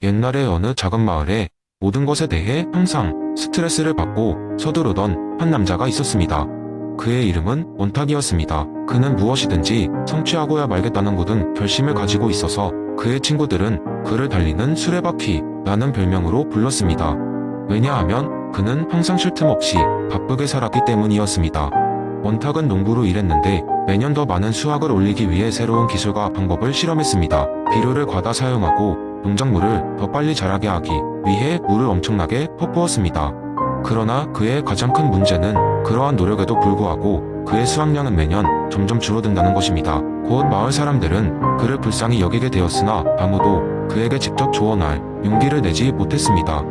옛날에 어느 작은 마을에 모든 것에 대해 항상 스트레스를 받고 서두르던 한 남자가 있었습니다. 그의 이름은 원탁이었습니다. 그는 무엇이든지 성취하고야 말겠다는 굳은 결심을 가지고 있어서 그의 친구들은 그를 달리는 수레바퀴라는 별명으로 불렀습니다. 왜냐하면 그는 항상 쉴 틈 없이 바쁘게 살았기 때문이었습니다. 원탁은 농부로 일했는데 매년 더 많은 수확을 올리기 위해 새로운 기술과 방법을 실험했습니다. 비료를 과다 사용하고 농작물을 더 빨리 자라게 하기 위해 물을 엄청나게 퍼부었습니다. 그러나 그의 가장 큰 문제는 그러한 노력에도 불구하고 그의 수확량은 매년 점점 줄어든다는 것입니다. 곧 마을 사람들은 그를 불쌍히 여기게 되었으나 아무도 그에게 직접 조언할 용기를 내지 못했습니다.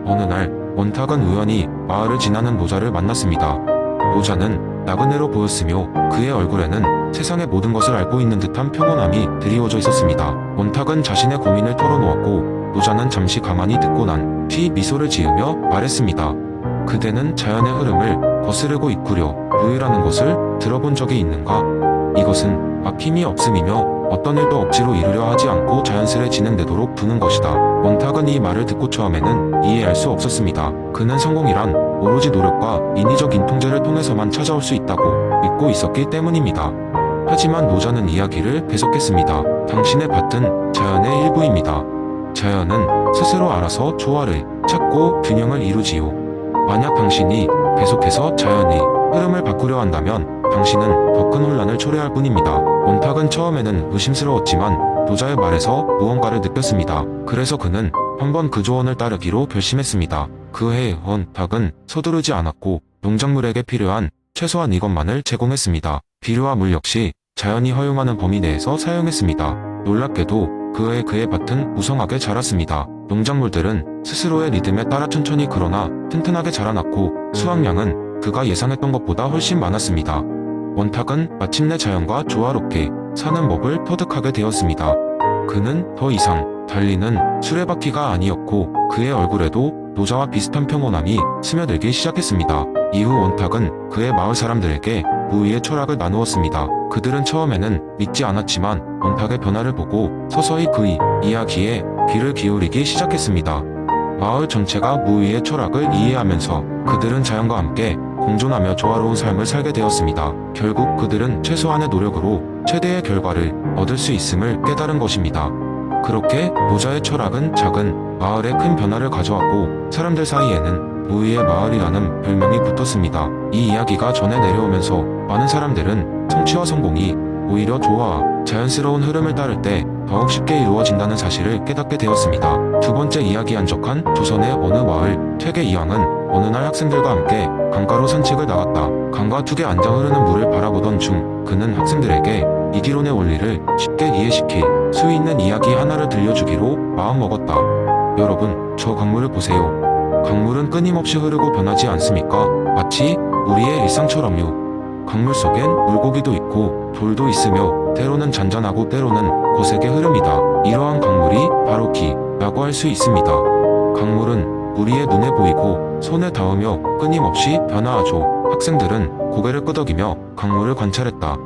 어느 날 원탁은 우연히 마을을 지나는 노자를 만났습니다. 노자는 나그네로 보였으며 그의 얼굴에는 세상의 모든 것을 알고 있는 듯한 평온함이 드리워져 있었습니다. 원탁은 자신의 고민을 털어놓았고 노자는 잠시 가만히 듣고 난 뒤 미소를 지으며 말했습니다. 그대는 자연의 흐름을 거스르고 이꾸려 무의라는 것을 들어본 적이 있는가? 이것은 막힘이 없음이며 어떤 일도 억지로 이루려 하지 않고 자연스레 진행되도록 두는 것이다. 원탁은 이 말을 듣고 처음에는 이해할 수 없었습니다. 그는 성공이란 오로지 노력과 인위적 인통제를 통해서만 찾아올 수 있다고 믿고 있었기 때문입니다. 하지만 노자는 이야기를 계속했습니다. 당신의 밭은 자연의 일부입니다. 자연은 스스로 알아서 조화를 찾고 균형을 이루지요. 만약 당신이 계속해서 자연의 흐름을 바꾸려 한다면 당신은 더 큰 혼란을 초래할 뿐입니다. 원탁은 처음에는 의심스러웠지만 노자의 말에서 무언가를 느꼈습니다. 그래서 그는 한번 그 조언을 따르기로 결심했습니다. 그 해 원탁은 서두르지 않았고 농작물에게 필요한 최소한 이것만을 제공했습니다. 비료와 물 역시 자연이 허용하는 범위 내에서 사용했습니다. 놀랍게도 그의 밭은 무성하게 자랐습니다. 농작물들은 스스로의 리듬에 따라 천천히 그러나 튼튼하게 자라났고 수확량은 그가 예상했던 것보다 훨씬 많았습니다. 원탁은 마침내 자연과 조화롭게 사는 법을 터득하게 되었습니다. 그는 더 이상 달리는 수레바퀴가 아니었고 그의 얼굴에도 노자와 비슷한 평온함이 스며들기 시작했습니다. 이후 원탁은 그의 마을 사람들에게 무의의 철학을 나누었습니다. 그들은 처음에는 믿지 않았지만 원탁의 변화를 보고 서서히 그의 이야기에 귀를 기울이기 시작했습니다. 마을 전체가 무의의 철학을 이해하면서 그들은 자연과 함께 공존하며 조화로운 삶을 살게 되었습니다. 결국 그들은 최소한의 노력으로 최대의 결과를 얻을 수 있음을 깨달은 것입니다. 그렇게 노자의 철학은 작은 마을에 큰 변화를 가져왔고 사람들 사이에는 무의의 마을이라는 별명이 붙었습니다. 이 이야기가 전해 내려오면서 많은 사람들은 성취와 성공이 오히려 조화와 자연스러운 흐름을 따를 때 더욱 쉽게 이루어진다는 사실을 깨닫게 되었습니다. 두 번째 이야기 한적한 조선의 어느 마을 퇴계 이황은 어느 날 학생들과 함께 강가로 산책을 나갔다. 강가 둑에 앉아 흐르는 물을 바라보던 중 그는 학생들에게 이기론의 원리를 쉽게 이해시킬 수 있는 이야기 하나를 들려주기로 마음먹었다. 여러분, 저 강물을 보세요. 강물은 끊임없이 흐르고 변하지 않습니까? 마치 우리의 일상처럼요. 강물 속엔 물고기도 있고 돌도 있으며 때로는 잔잔하고 때로는 거세게 흐릅니다. 이러한 강물이 바로 기라고 할 수 있습니다. 강물은 우리의 눈에 보이고 손에 닿으며 끊임없이 변화하죠. 학생들은 고개를 끄덕이며 강물을 관찰했다.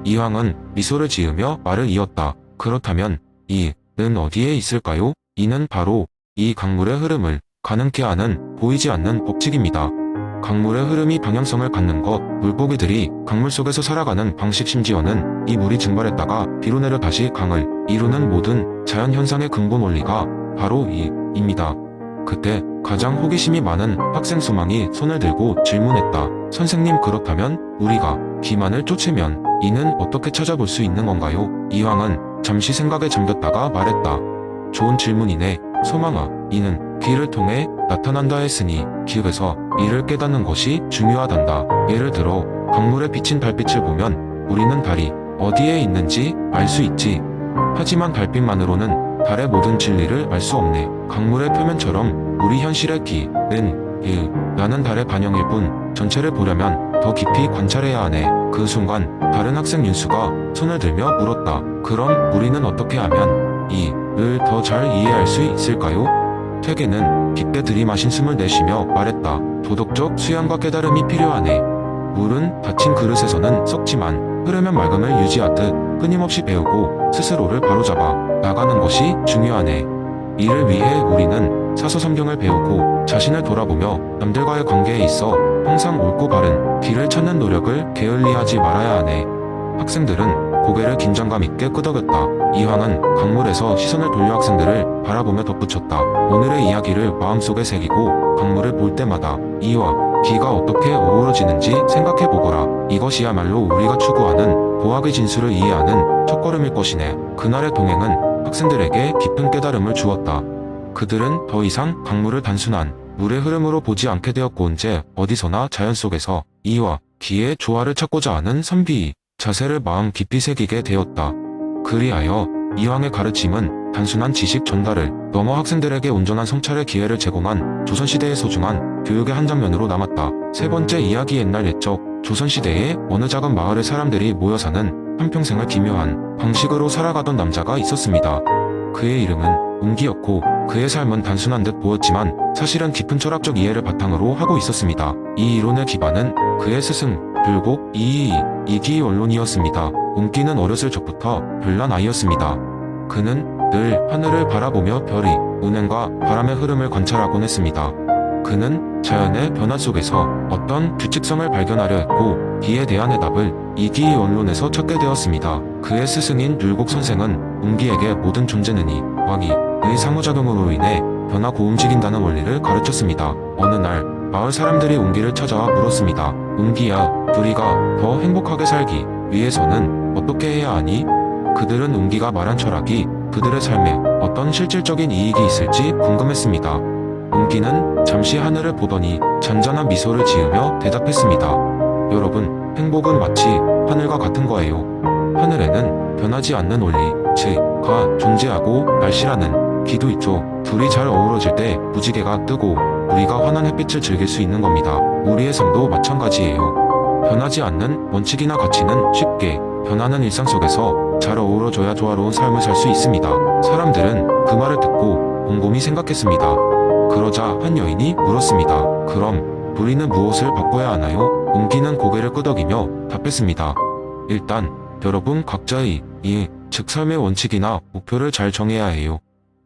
이황은 미소를 지으며 말을 이었다. 그렇다면 이는 어디에 있을까요? 이는 바로 이 강물의 흐름을 가능케 하는 보이지 않는 법칙입니다. 강물의 흐름이 방향성을 갖는 것, 물고기들이 강물 속에서 살아가는 방식, 심지어는 이 물이 증발했다가 비로 내려 다시 강을 이루는 모든 자연 현상의 근본 원리가 바로 이입니다. 그때 가장 호기심이 많은 학생 수망이 손을 들고 질문했다. 선생님, 그렇다면 우리가 기만을 쫓으면 이는 어떻게 찾아볼 수 있는 건가요? 이황은 잠시 생각에 잠겼다가 말했다. 좋은 질문이네. 소망아, 이는 귀를 통해 나타난다 했으니 기읍에서 이를 깨닫는 것이 중요하단다. 예를 들어 강물에 비친 달빛을 보면 우리는 달이 어디에 있는지 알 수 있지. 하지만 달빛만으로는 달의 모든 진리를 알 수 없네. 강물의 표면처럼 우리 현실의 기는 나는 달의 반영일 뿐 전체를 보려면 더 깊이 관찰해야 하네. 그 순간 다른 학생 윤수가 손을 들며 물었다. 그럼 우리는 어떻게 하면 이를 더 잘 이해할 수 있을까요? 퇴계는 깊게 들이마신 숨을 내쉬며 말했다. 도덕적 수양과 깨달음이 필요하네. 물은 닫힌 그릇에서는 썩지만 흐르면 맑음을 유지하듯 끊임없이 배우고 스스로를 바로잡아 나가는 것이 중요하네. 이를 위해 우리는 사서성경을 배우고 자신을 돌아보며 남들과의 관계에 있어 항상 옳고 바른 길을 찾는 노력을 게을리하지 말아야 하네. 학생들은 고개를 긴장감 있게 끄덕였다. 이황은 강물에서 시선을 돌려 학생들을 바라보며 덧붙였다. 오늘의 이야기를 마음속에 새기고 강물을 볼 때마다 이와 기가 어떻게 어우러지는지 생각해보거라. 이것이야말로 우리가 추구하는 보학의 진수를 이해하는 첫걸음일 것이네. 그날의 동행은 학생들에게 깊은 깨달음을 주었다. 그들은 더 이상 강물을 단순한 물의 흐름으로 보지 않게 되었고 언제 어디서나 자연 속에서 이와 기의 조화를 찾고자 하는 선비의 자세를 마음 깊이 새기게 되었다. 그리하여 이황의 가르침은 단순한 지식 전달을 넘어 학생들에게 온전한 성찰의 기회를 제공한 조선시대의 소중한 교육의 한 장면으로 남았다. 세 번째 이야기. 옛날 옛적 조선시대에 어느 작은 마을에 사람들이 모여 사는 한평생을 기묘한 방식으로 살아가던 남자가 있었습니다. 그의 이름은 운기였고 그의 삶은 단순한 듯 보였지만 사실은 깊은 철학적 이해를 바탕으로 하고 있었습니다. 이 이론의 기반은 그의 스승 율곡 이기 원론이었습니다. 운기는 어렸을 적부터 별난 아이였습니다. 그는 늘 하늘을 바라보며 별이, 운행과 바람의 흐름을 관찰하곤 했습니다. 그는 자연의 변화 속에서 어떤 규칙성을 발견하려 했고 이에 대한 해답을 이기 원론에서 찾게 되었습니다. 그의 스승인 율곡 선생은 운기에게 모든 존재는 이, 왕이의 상호작용으로 인해 변하고 움직인다는 원리를 가르쳤습니다. 어느 날 마을 사람들이 운기를 찾아와 물었습니다. 운기야, 우리가 더 행복하게 살기 위해서는 어떻게 해야 하니? 그들은 운기가 말한 철학이 그들의 삶에 어떤 실질적인 이익이 있을지 궁금했습니다. 운기는 잠시 하늘을 보더니 잔잔한 미소를 지으며 대답했습니다. 여러분, 행복은 마치 하늘과 같은 거예요. 하늘에는 변하지 않는 원리, 가 존재하고 날씨라는 기도 있죠. 둘이 잘 어우러질 때 무지개가 뜨고 우리가 환한 햇빛을 즐길 수 있는 겁니다. 우리의 삶도 마찬가지예요. 변하지 않는 원칙이나 가치는 쉽게 변하는 일상 속에서 잘 어우러져야 조화로운 삶을 살 수 있습니다. 사람들은 그 말을 듣고 곰곰이 생각했습니다. 그러자 한 여인이 물었습니다. 그럼 우리는 무엇을 바꿔야 하나요? 운기는 고개를 끄덕이며 답했습니다. 일단 여러분 각자의 즉 삶의 원칙이나 목표를 잘 정해야 해요.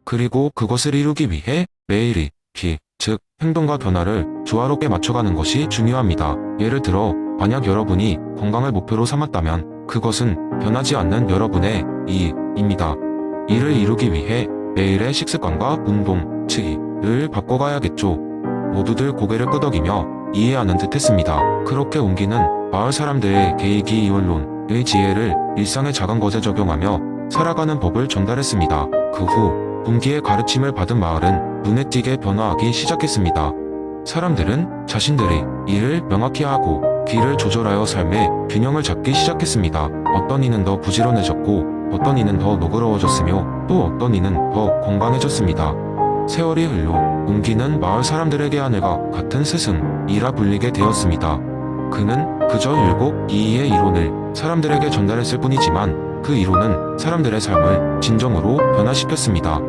그리고 그것을 이루기 위해 매일의 즉 행동과 변화를 조화롭게 맞춰가는 것이 중요합니다. 예를 들어 만약 여러분이 건강을 목표로 삼았다면 그것은 변하지 않는 여러분의 이입니다. 이를 이루기 위해 매일의 식습관과 운동, 을 바꿔가야겠죠. 모두들 고개를 끄덕이며 이해하는 듯 했습니다. 그렇게 운기는 마을 사람들의 계획이 이원론의 지혜를 일상의 작은 것에 적용하며 살아가는 법을 전달했습니다. 그 후 운기의 가르침을 받은 마을은 눈에 띄게 변화하기 시작했습니다. 사람들은 자신들의 일을 명확히 하고 길을 조절하여 삶의 균형을 잡기 시작했습니다. 어떤 이는 더 부지런해졌고 어떤 이는 더 너그러워졌으며 또 어떤 이는 더 건강해졌습니다. 세월이 흘러 운기는 마을 사람들에게 하늘과 같은 스승이라 불리게 되었습니다. 그는 그저 율곡 이의 이론을 사람들에게 전달했을 뿐이지만 그 이론은 사람들의 삶을 진정으로 변화시켰습니다.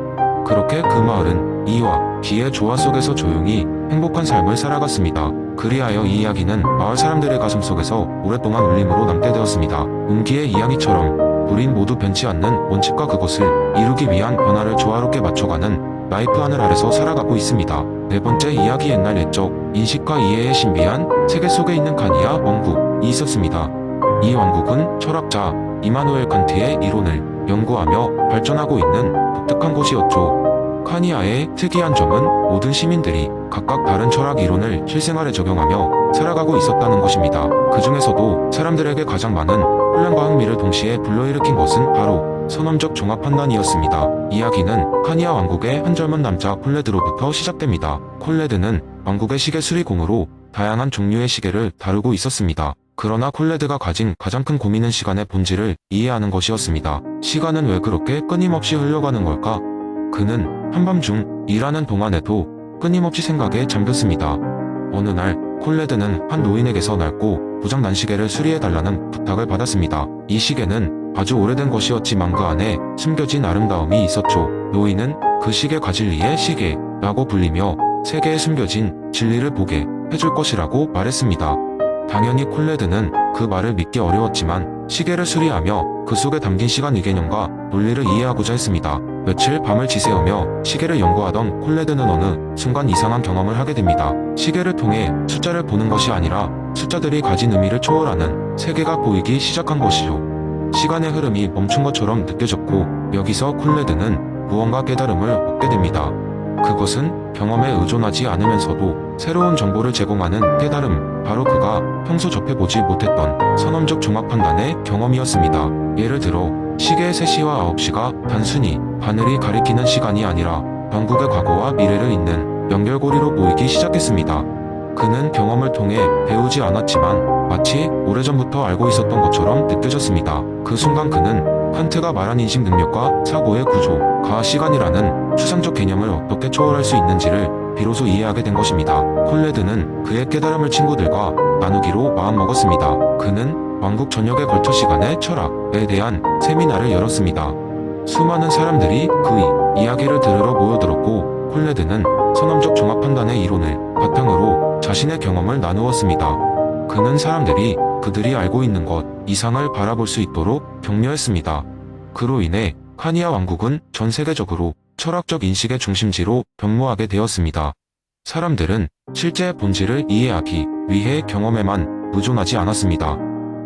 그렇게 그 마을은 이와 기의 조화 속에서 조용히 행복한 삶을 살아갔습니다. 그리하여 이 이야기는 마을 사람들의 가슴속에서 오랫동안 울림으로 남게 되었습니다. 운기의 이야기처럼 우린 모두 변치 않는 원칙과 그것을 이루기 위한 변화를 조화롭게 맞춰가는 라이프 하늘 아래서 살아가고 있습니다. 네 번째 이야기. 옛날 옛적 인식과 이해의 신비한 세계 속에 있는 카니아 왕국이 있었습니다. 이 왕국은 철학자 이마누엘 칸트의 이론을 연구하며 발전하고 있는 독특한 곳이었죠. 카니아의 특이한 점은 모든 시민들이 각각 다른 철학 이론을 실생활에 적용하며 살아가고 있었다는 것입니다. 그 중에서도 사람들에게 가장 많은 혼란과 흥미를 동시에 불러일으킨 것은 바로 선험적 종합 판단이었습니다. 이야기는 카니아 왕국의 한 젊은 남자 콜레드로부터 시작됩니다. 콜레드는 왕국의 시계 수리공으로 다양한 종류의 시계를 다루고 있었습니다. 그러나 콜레드가 가진 가장 큰 고민은 시간의 본질을 이해하는 것이었습니다. 시간은 왜 그렇게 끊임없이 흘러가는 걸까? 그는 한밤중 일하는 동안에도 끊임없이 생각에 잠겼습니다. 어느 날 콜레드는 한 노인에게서 낡고 고장난 시계를 수리해달라는 부탁을 받았습니다. 이 시계는 아주 오래된 것이었지만 그 안에 숨겨진 아름다움이 있었죠. 노인은 그 시계 가질리의 시계라고 불리며 세계에 숨겨진 진리를 보게 해줄 것이라고 말했습니다. 당연히 콜레드는 그 말을 믿기 어려웠지만 시계를 수리하며 그 속에 담긴 시간의 개념과 논리를 이해하고자 했습니다. 며칠 밤을 지새우며 시계를 연구하던 콜레드는 어느 순간 이상한 경험을 하게 됩니다. 시계를 통해 숫자를 보는 것이 아니라 숫자들이 가진 의미를 초월하는 세계가 보이기 시작한 것이죠. 시간의 흐름이 멈춘 것처럼 느껴졌고 여기서 콜레드는 무언가 깨달음을 얻게 됩니다. 그것은 경험에 의존하지 않으면서도 새로운 정보를 제공하는 깨달음, 바로 그가 평소 접해보지 못했던 선험적 종합 판단의 경험이었습니다. 예를 들어 시계의 3시와 9시가 단순히 바늘이 가리키는 시간이 아니라 영국의 과거와 미래를 잇는 연결고리로 보이기 시작했습니다. 그는 경험을 통해 배우지 않았지만 마치 오래전부터 알고 있었던 것처럼 느껴졌습니다. 그 순간 그는 칸트가 말한 인식 능력과 사고의 구조, 가시간이라는 추상적 개념을 어떻게 초월할 수 있는지를 비로소 이해하게 된 것입니다. 콜레드는 그의 깨달음을 친구들과 나누기로 마음먹었습니다. 그는 왕국 전역에 걸쳐 시간의 철학에 대한 세미나를 열었습니다. 수많은 사람들이 그의 이야기를 들으러 모여들었고 콜레드는 선험적 종합 판단의 이론을 바탕으로 자신의 경험을 나누었습니다. 그는 사람들이 그들이 알고 있는 것 이상을 바라볼 수 있도록 격려했습니다. 그로 인해 카니아 왕국은 전 세계적으로 철학적 인식의 중심지로 변모하게 되었습니다. 사람들은 실제의 본질을 이해하기 위해 경험에만 의존하지 않았습니다.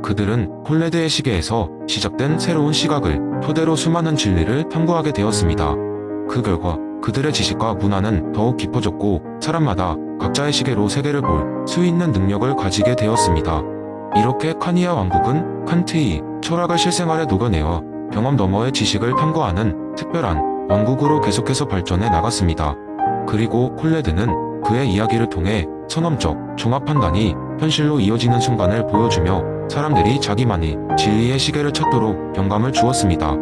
그들은 콜레드의 시계에서 시작된 새로운 시각을 토대로 수많은 진리를 탐구하게 되었습니다. 그 결과 그들의 지식과 문화는 더욱 깊어졌고 사람마다 각자의 시계로 세계를 볼 수 있는 능력을 가지게 되었습니다. 이렇게 카니아 왕국은 칸트의 철학을 실생활에 녹여내어 경험 너머의 지식을 탐구하는 특별한 왕국으로 계속해서 발전해 나갔습니다. 그리고 콜레드는 그의 이야기를 통해 선험적 종합 판단이 현실로 이어지는 순간을 보여주며 사람들이 자기만의 진리의 시계를 찾도록 영감을 주었습니다.